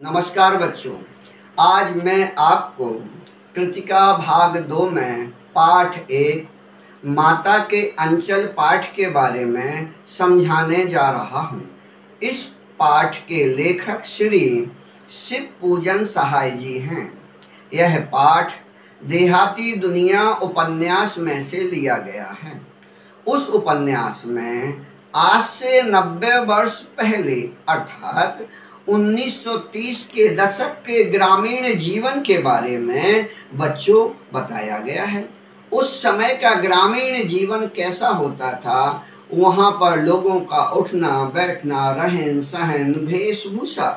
नमस्कार बच्चों, आज मैं आपको कृतिका भाग 2 में पाठ 1 माता के अंचल पाठ के बारे में समझाने जा रहा हूँ। इस पाठ के लेखक श्री शिव पूजन सहाय जी हैं। यह पाठ देहाती दुनिया उपन्यास में से लिया गया है। उस उपन्यास में आज से 90 वर्ष पहले अर्थात 1930 के दशक के ग्रामीण जीवन के बारे में बच्चों बताया गया है। उस समय का ग्रामीण जीवन कैसा होता था, वहाँ पर लोगों का उठना बैठना, रहन सहन, वेशभूषा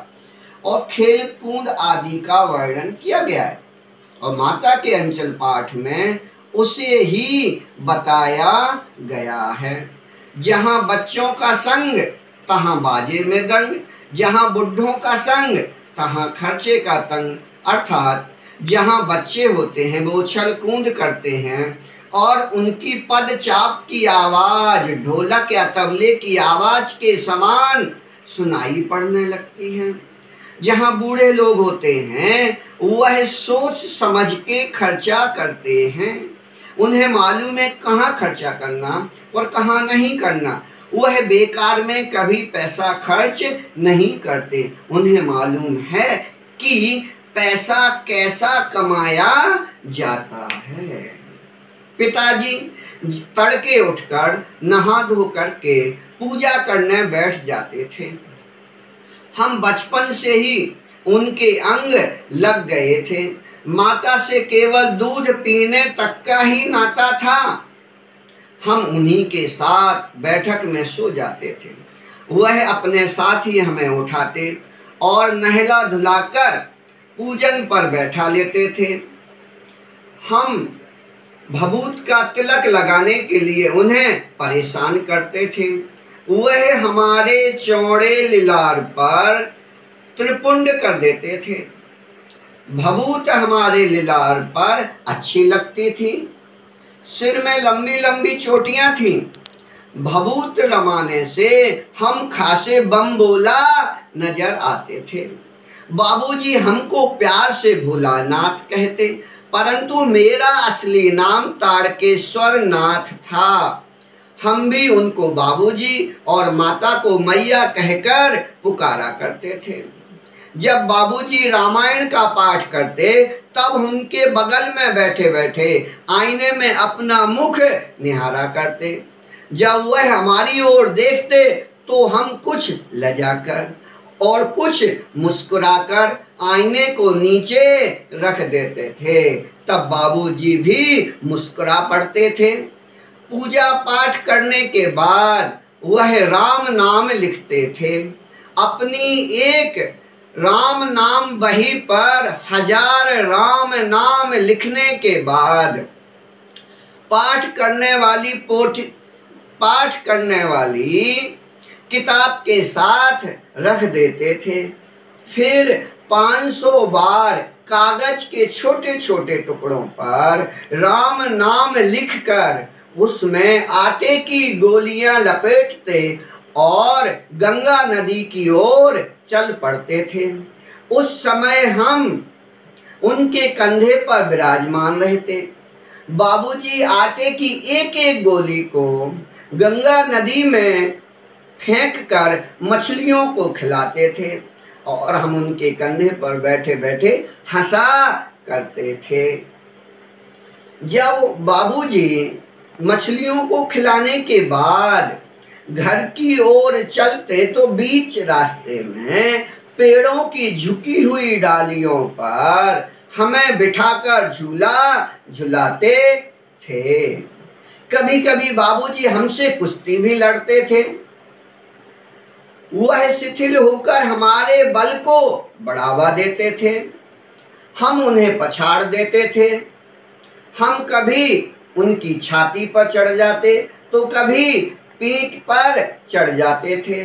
और खेल कूद आदि का वर्णन किया गया है। और माता के अंचल पाठ में उसे ही बताया गया है। जहाँ बच्चों का संग तहाँ बाजे में दंग, जहाँ बुढ़ों का संग तहाँ खर्चे का तंग। अर्थात जहाँ बच्चे होते हैं वो उछल कूद करते हैं और उनकी पद चाप की आवाज ढोलक या तबले की आवाज के समान सुनाई पड़ने लगती है। जहाँ बूढ़े लोग होते हैं वह सोच समझ के खर्चा करते हैं। उन्हें मालूम है कहाँ खर्चा करना और कहाँ नहीं करना। वह बेकार में कभी पैसा खर्च नहीं करते। उन्हें मालूम है कि पैसा कैसा कमाया जाता है। पिताजी तड़के उठकर नहा धो करके पूजा करने बैठ जाते थे। हम बचपन से ही उनके अंग लग गए थे। माता से केवल दूध पीने तक का ही नाता था। हम उन्हीं के साथ बैठक में सो जाते थे। वह अपने साथ ही हमें उठाते और नहला धुलाकर पूजन पर बैठा लेते थे। हम भभूत का तिलक लगाने के लिए उन्हें परेशान करते थे। वह हमारे चौड़े लिलार पर त्रिपुंड कर देते थे। भभूत हमारे लिलार पर अच्छी लगती थी। सिर में लंबी लंबी चोटियां थीं। भभूत रमाने से हम खासे बम बोला नजर आते थे। बाबूजी हमको प्यार से भोलानाथ कहते, परंतु मेरा असली नाम ताड़केश्वर नाथ था। हम भी उनको बाबूजी और माता को मैया कहकर पुकारा करते थे। जब बाबूजी रामायण का पाठ करते तब उनके बगल में बैठे बैठे आईने में अपना मुख निहारा करते। जब वह हमारी ओर देखते तो हम कुछ लजाकर और कुछ मुस्कुराकर आईने को नीचे रख देते थे। तब बाबूजी भी मुस्कुरा पड़ते थे। पूजा पाठ करने के बाद वह राम नाम लिखते थे। अपनी एक राम नाम बही पर 1000 राम नाम लिखने के बाद पाठ करने वाली किताब के साथ रख देते थे। फिर 500 बार कागज के छोटे छोटे टुकड़ों पर राम नाम लिखकर उसमें आटे की गोलियां लपेटते और गंगा नदी की ओर चल पड़ते थे। उस समय हम उनके कंधे पर विराजमान रहते। बाबूजी आटे की एक एक गोली को गंगा नदी में फेंक कर मछलियों को खिलाते थे और हम उनके कंधे पर बैठे बैठे हंसा करते थे। जब बाबूजी मछलियों को खिलाने के बाद घर की ओर चलते तो बीच रास्ते में पेड़ों की झुकी हुई डालियों पर हमें बिठाकर झूला झुलाते थे। कभी कभी बाबूजी हमसे कुश्ती भी लड़ते थे। वह शिथिल होकर हमारे बल को बढ़ावा देते थे। हम उन्हें पछाड़ देते थे। हम कभी उनकी छाती पर चढ़ जाते तो कभी पीठ पर चढ़ जाते थे।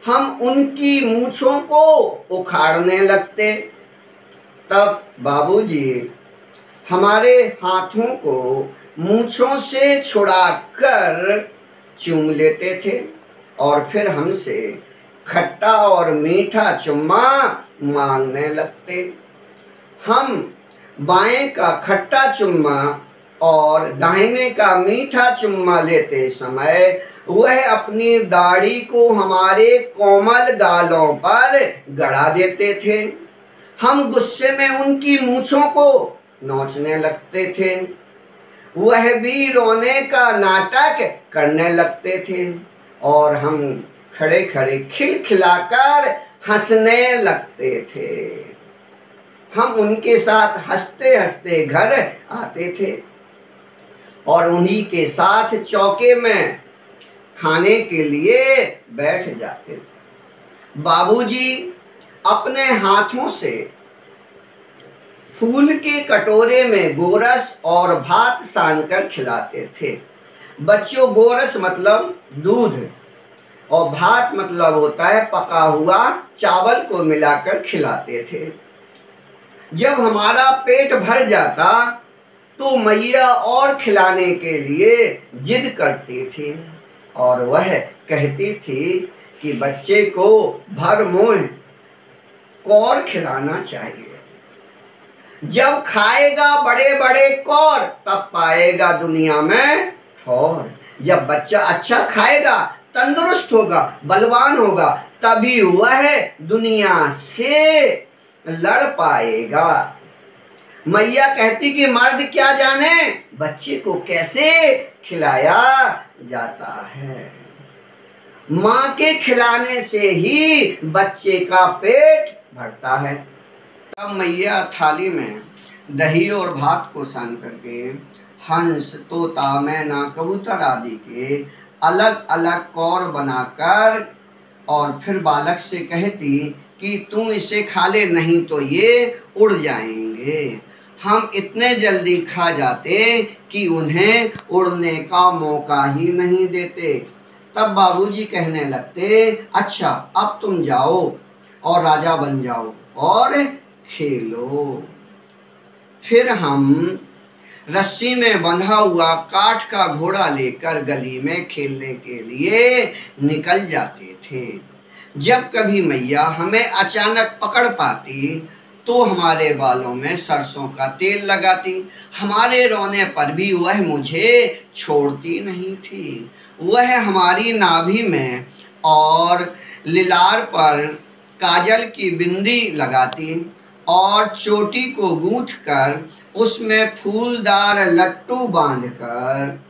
हम उनकी मूंछों को उखाड़ने लगते। तब बाबूजी हमारे हाथों को मूंछों से छुड़ाकर चूम लेते थे और फिर हमसे खट्टा और मीठा चुम्मा मांगने लगते। हम बाएं का खट्टा चुम्मा और दाहिने का मीठा चुम्मा लेते समय वह अपनी दाढ़ी को हमारे कोमल गालों पर गड़ा देते थे। हम गुस्से में उनकी मूंछों को नोचने लगते थे। वह भी रोने का नाटक करने लगते थे और हम खड़े खड़े खिलखिलाकर हंसने लगते थे। हम उनके साथ हंसते हंसते घर आते थे और उन्हीं के साथ चौके में खाने के लिए बैठ जाते थे। बाबूजी अपने हाथों से फूल के कटोरे में गोरस और भात सानकर खिलाते थे। बच्चों, गोरस मतलब दूध और भात मतलब होता है पका हुआ चावल को मिलाकर खिलाते थे। जब हमारा पेट भर जाता तो मैया और खिलाने के लिए जिद करती थी और वह कहती थी कि बच्चे को भर मुंह कौर खिलाना चाहिए। जब खाएगा बड़े बड़े कौर तब पाएगा दुनिया में ठौर। जब बच्चा अच्छा खाएगा, तंदुरुस्त होगा, बलवान होगा, तभी वह दुनिया से लड़ पाएगा। मैया कहती कि मर्द क्या जाने बच्चे को कैसे खिलाया जाता है। माँ के खिलाने से ही बच्चे का पेट भरता है। तब मैया थाली में दही और भात को सान करके हंस, तोता, मैना, कबूतर आदि के अलग अलग कौर बनाकर और फिर बालक से कहती कि तू इसे खा ले, नहीं तो ये उड़ जाएंगे। हम इतने जल्दी खा जाते कि उन्हें उड़ने का मौका ही नहीं देते। तब बाबूजी कहने लगते, अच्छा अब तुम जाओ और राजा बन जाओ और खेलो। फिर हम रस्सी में बंधा हुआ काठ का घोड़ा लेकर गली में खेलने के लिए निकल जाते थे। जब कभी मैया हमें अचानक पकड़ पाती तो हमारे बालों में सरसों का तेल लगाती। हमारे रोने पर भी वह मुझे छोड़ती नहीं थी। वह हमारी नाभि में और लिलार पर काजल की बिंदी लगाती और चोटी को गूंथकर उसमें फूलदार लट्टू बांधकर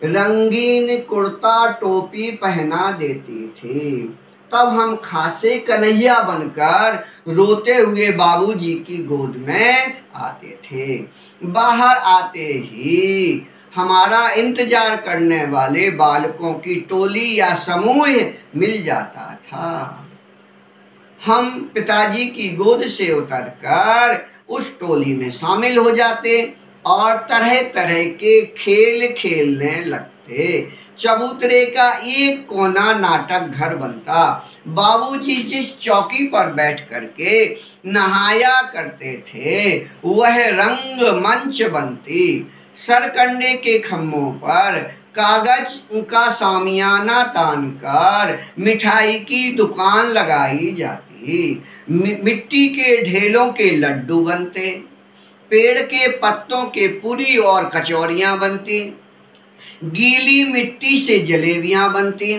रंगीन कुर्ता टोपी पहना देती थी। तब हम खासे कन्हैया बनकर रोते हुए बाबूजी की गोद में आते थे। बाहर आते ही हमारा इंतजार करने वाले बालकों की टोली या समूह मिल जाता था। हम पिताजी की गोद से उतरकर उस टोली में शामिल हो जाते और तरह तरह के खेल खेलने लगते। चबूतरे का एक कोना नाटक घर बनता। बाबूजी जिस चौकी पर बैठ करके नहाया करते थे वह रंग मंच बनती। सरकंडे के खम्भों पर कागज का सामियाना तानकर मिठाई की दुकान लगाई जाती। मिट्टी के ढेलों के लड्डू बनते। पेड़ के पत्तों के पूरी और कचौरियां बनती। गीली मिट्टी से जलेबियां बनती।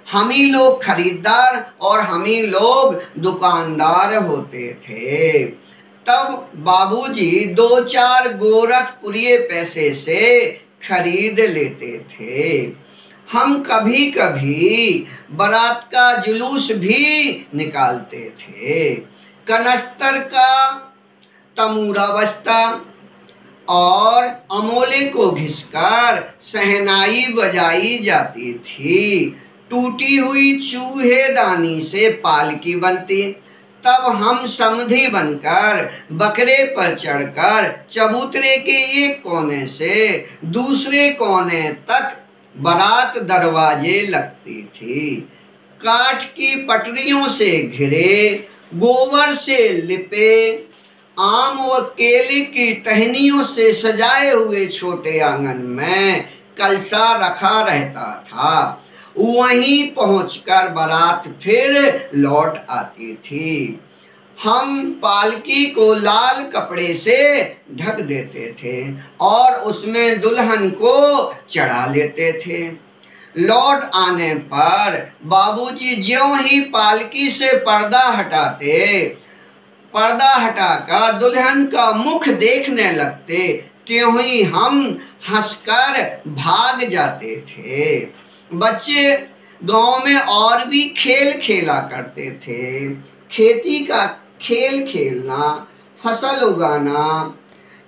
हम ही लोग खरीदार और हम ही लोग दुकानदार होते थे। तब बाबूजी 2-4 गोरखपुरिये पैसे से खरीद लेते थे। हम कभी कभी बारात का जुलूस भी निकालते थे। कनस्तर का तमूरा बजता और अमोले को घिसकर शहनाई बजाई जाती थी। टूटी हुई चूहेदानी से पालकी बनती। तब हम समधी बनकर बकरे पर चढ़कर चबूतरे के एक कोने से दूसरे कोने तक बारात दरवाजे लगती थी। काठ की पटरियों से घिरे, गोबर से लिपे, आम व केले की टहनियों से सजाए हुए छोटे आंगन में कलसा रखा रहता था। वहीं पहुंचकर बारात फिर लौट आती थी। हम पालकी को लाल कपड़े से ढक देते थे और उसमें दुल्हन को चढ़ा लेते थे। लौट आने पर बाबूजी ज्यों ही पालकी से पर्दा हटाकर दुल्हन का मुख देखने लगते, त्यों ही हम हंसकर भाग जाते थे। बच्चे गांव में और भी खेल खेला करते थे। खेती का खेल खेलना, फसल उगाना,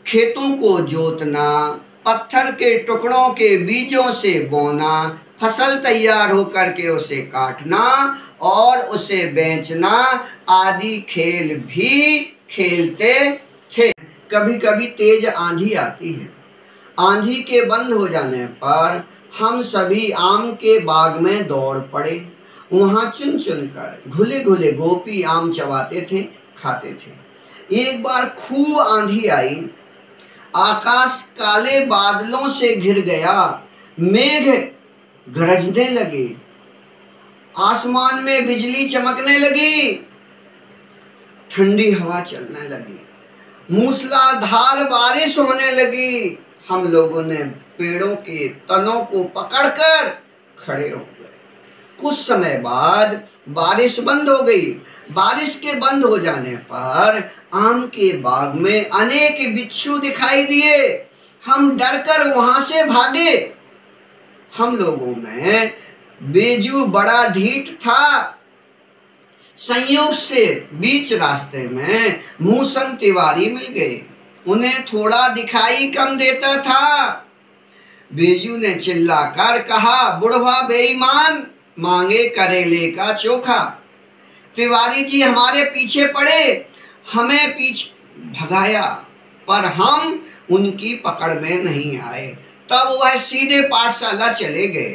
खेतों को जोतना, पत्थर के टुकड़ों के बीजों से बोना, फसल तैयार होकर के उसे काटना और उसे बेचना आदि खेल भी खेलते थे। कभी कभी तेज आंधी आती है। आंधी के बंद हो जाने पर हम सभी आम के बाग में दौड़ पड़े। वहां चुन चुन कर घुले घुले गोपी आम चबाते थे, खाते थे। एक बार खूब आंधी आई। आकाश काले बादलों से घिर गया। मेघ गरजने लगे, आसमान में बिजली चमकने लगी, ठंडी हवा चलने लगी, मूसलाधार बारिश होने लगी। हम लोगों ने पेड़ों के तनों को पकड़कर खड़े हो गए। कुछ समय बाद बारिश बंद हो गई। बारिश के बंद हो जाने पर आम के बाग में अनेक बिच्छू दिखाई दिए। हम डरकर वहां से भागे। हम लोगों में बेजू बड़ा ढीठ था। संयोग से बीच रास्ते में मूसन तिवारी मिल गए। उन्हें थोड़ा दिखाई कम देता था। बेजू ने चिल्लाकर कहा, बुढ़वा बेईमान, मांगे करेले का चोखा। तिवारी जी हमारे पीछे पड़े, हमें पीछे भगाया, पर हम उनकी पकड़ में नहीं आए। तब वह सीधे पाठशाला चले गए।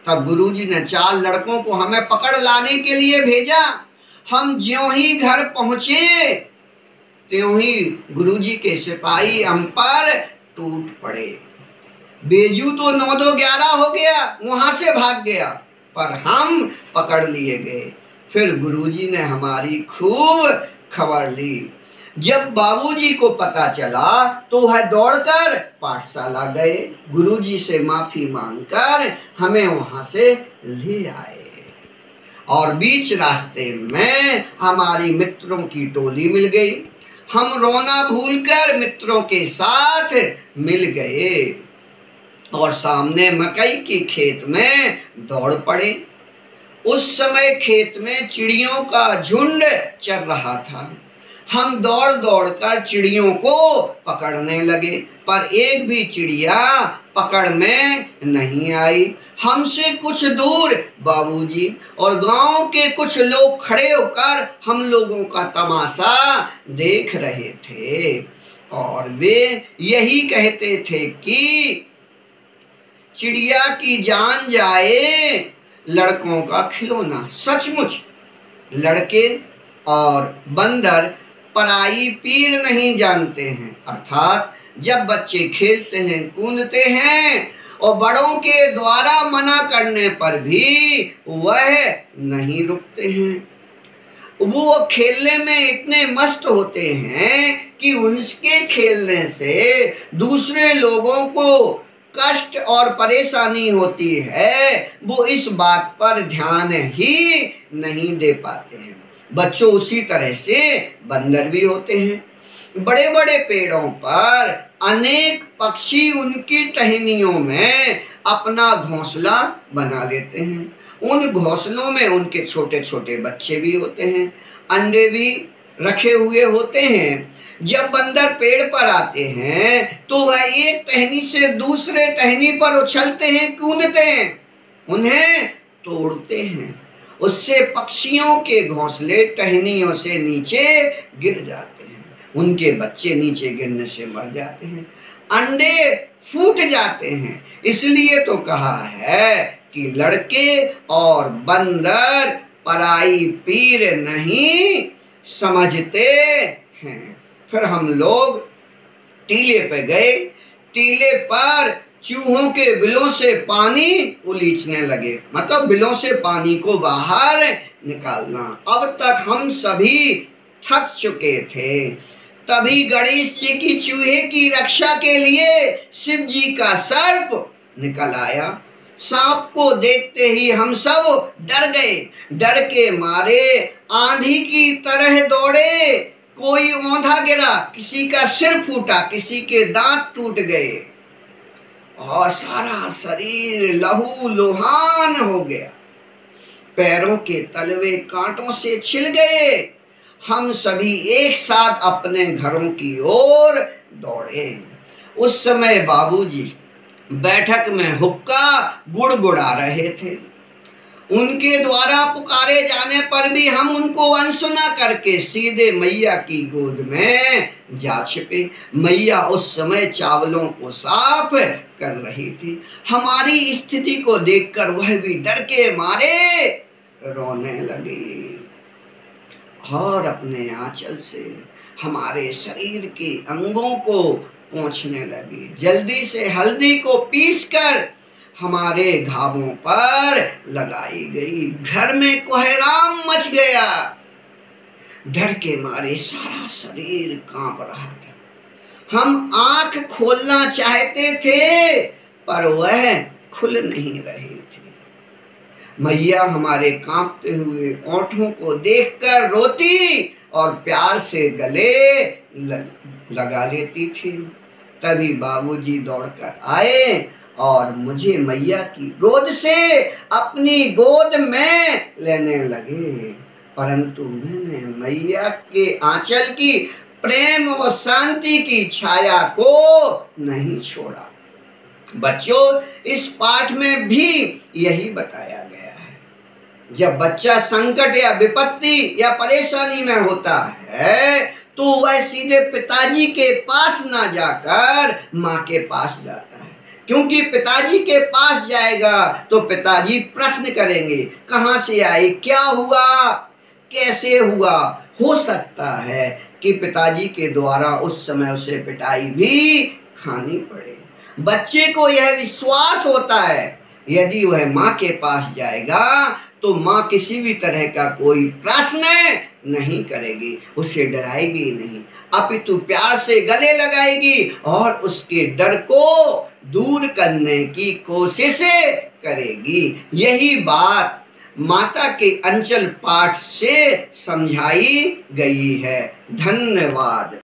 तब गुरुजी ने 4 लड़कों को हमें पकड़ लाने के लिए भेजा। हम ज्यों ही घर पहुंचे, त्यों ही गुरुजी के सिपाही हम पर टूट पड़े। बेजू तो 9-2-11 हो गया, वहां से भाग गया, पर हम पकड़ लिए गए। फिर गुरुजी ने हमारी खूब खबर ली। जब बाबूजी को पता चला तो वह दौड़कर पाठशाला गए। गुरुजी से माफी मांगकर हमें वहां से ले आए। और बीच रास्ते में हमारी मित्रों की टोली मिल गई। हम रोना भूलकर मित्रों के साथ मिल गए और सामने मकई की खेत में दौड़ पड़े। उस समय खेत में चिड़ियों का झुंड चल रहा था। हम दौड़ दौड़ कर चिड़ियों को पकड़ने लगे, पर एक भी चिड़िया पकड़ में नहीं आई। हमसे कुछ दूर बाबूजी और गांव के कुछ लोग खड़े होकर हम लोगों का तमाशा देख रहे थे और वे यही कहते थे कि चिड़िया की जान जाए, लड़कों का खिलौना। सचमुच लड़के और बंदर पराई पीर नहीं जानते हैं। अर्थात जब बच्चे खेलते हैं, कूदते हैं और बड़ों के द्वारा मना करने पर भी वह नहीं रुकते हैं। वो खेलने में इतने मस्त होते हैं कि उनके खेलने से दूसरे लोगों को कष्ट और परेशानी होती है, वो इस बात पर ध्यान ही नहीं दे पाते हैं। बच्चों उसी तरह से बंदर भी होते हैं। बड़े बड़े पेड़ों पर अनेक पक्षी उनकी टहनियों में अपना घोंसला बना लेते हैं। उन घोंसलों में उनके छोटे छोटे बच्चे भी होते हैं, अंडे भी रखे हुए होते हैं। जब बंदर पेड़ पर आते हैं तो वह एक टहनी से दूसरे टहनी पर उछलते हैं, कूदते हैं, उन्हें तोड़ते हैं। उससे पक्षियों के घोंसले टहनियों से नीचे गिर जाते हैं, उनके बच्चे नीचे गिरने से मर जाते हैं, अंडे फूट जाते हैं। इसलिए तो कहा है कि लड़के और बंदर पराई पीर नहीं समझते हैं। फिर हम लोग टीले पे गए। टीले पर चूहों के बिलों से पानी उलीचने लगे, मतलब बिलों से पानी को बाहर निकालना। अब तक हम सभी थक चुके थे। तभी गणेश जी की चूहे की रक्षा के लिए शिव जी का सर्प निकल आया। सांप को देखते ही हम सब डर गए। डर के मारे आंधी की तरह दौड़े। कोई औंधा गिरा, किसी का सिर फूटा, किसी के दांत टूट गए और सारा शरीर लहू लुहान हो गया। पैरों के तलवे कांटों से छिल गए। हम सभी एक साथ अपने घरों की ओर दौड़े। उस समय बाबूजी बैठक में हुक्का गुड़गुड़ा रहे थे। उनके द्वारा पुकारे जाने पर भी हम उनको अनसुना करके सीधे मैया की गोद में जा छिपे। मैया उस समय चावलों को साफ कर रही थी। हमारी स्थिति को देखकर वह भी डर के मारे रोने लगी और अपने आंचल से हमारे शरीर के अंगों को पोंछने लगी। जल्दी से हल्दी को पीसकर हमारे घावों पर लगाई गई। घर में कोहराम मच गया। डर के मारे सारा शरीर कांप रहा था। हम आंख खोलना चाहते थे पर वह खुल नहीं रही थी। मैया हमारे कांपते हुए ओंठों को देखकर रोती और प्यार से गले लगा लेती थी। तभी बाबूजी दौड़कर आए और मुझे मैया की गोद से अपनी गोद में लेने लगे। परंतु मैंने मैया के आंचल की प्रेम और शांति की छाया को नहीं छोड़ा। बच्चों, इस पाठ में भी यही बताया गया है। जब बच्चा संकट या विपत्ति या परेशानी में होता है तो वह सीधे पिताजी के पास ना जाकर माँ के पास जाता है, क्योंकि पिताजी के पास जाएगा तो पिताजी प्रश्न करेंगे, कहाँ से आई, क्या हुआ, कैसे हुआ। हो सकता है कि पिताजी के द्वारा उस समय उसे पिटाई भी खानी पड़े। बच्चे को यह विश्वास होता है यदि वह माँ के पास जाएगा तो माँ किसी भी तरह का कोई प्रश्न नहीं करेगी, उसे डराएगी नहीं, अपितु प्यार से गले लगाएगी और उसके डर को दूर करने की कोशिश करेगी। यही बात माता के अंचल पाठ से समझाई गई है। धन्यवाद।